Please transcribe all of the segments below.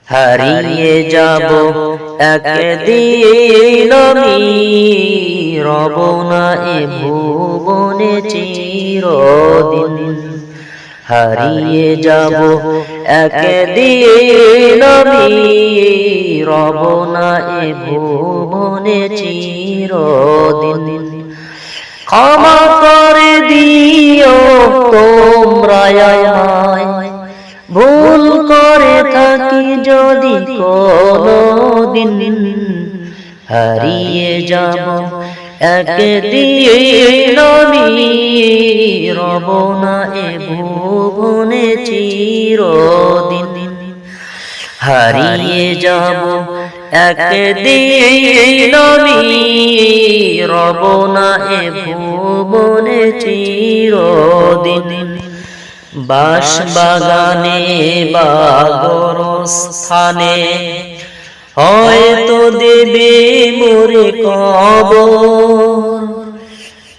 হারিয়ে যাব একদিন আমি, রব না এ ভুবনে চিরদিন। হারিয়ে যাব একদিন আমি, রব না এ ভুবনে চিরদিন। ক্ষমা করে দিও তোমরা আমায়, ভুল করে থাকি যদি কোনদিন। হারিয়ে যাব একদিন আমি, রব না এ ভুবনে চিরদিন। হারিয়ে যাব একদিন আমি, রব না এ ভুবনে চিরদিন। বাঁশ বাগানে বা গোরস্থানে হয়তো দেবে মোরে কবর।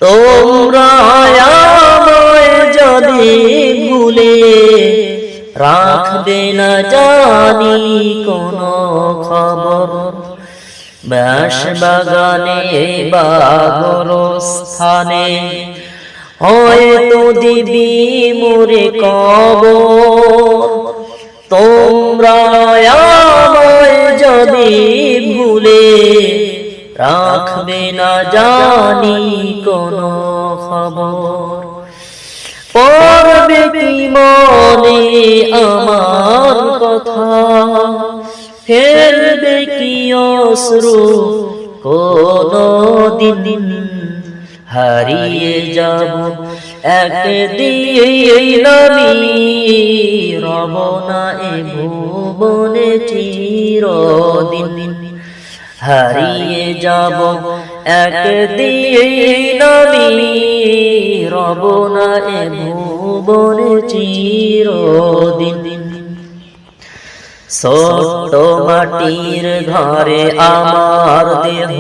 তোমরা আমায় যদি ভুলে রাখবে না জানি কোনো খবর। বাঁশ বাগানে বা গোরস্থানে হয়তো দিবি মোরে কবর। তোমরা আমায় যদি ভুলে রাখবে না জানি কোনো খবর। পড়বে কি মনে আমার কথা, ফেলবে কি অশ্রু কোনদিন। হারিয়ে যাব একদিন আমি, রব না এ ভুবনে চিরদিন। হারিয়ে যাব একদিন আমি, রব না এ ভুবনে চিরদিন। ছোট্ট মাটির ঘরে আমার দেহ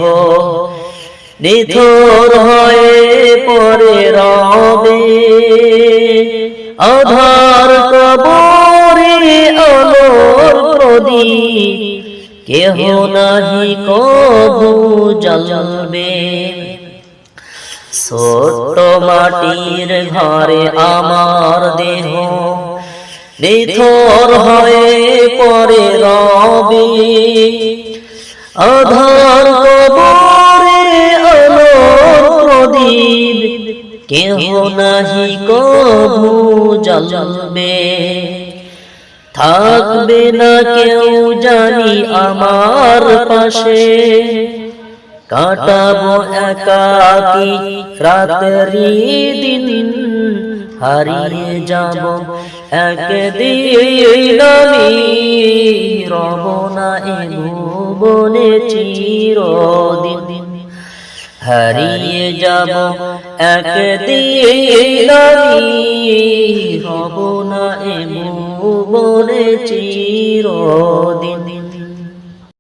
নিথর হয়ে পড়ে রবে। আধার কবরে আলোর প্রদীপ কেহ নাহি কভু জ্বলবে। ছোট্ট মাটির ঘরে আমার দেহ নিথর হয়ে পড়ে রবে। আধার কবরে আলোর প্রদীপ কেহ নাহি কভু জ্বলবে। থাকবে না কেউ জানি আমার পাশে, কাটাবো একাকী রাত্রি দিন। হারিয়ে যাব একদিন আমি, রব না এ ভুবনে চিরদিন। হারিয়ে যাব একদিন আমি, রব না এ ভুবনে চিরদিন।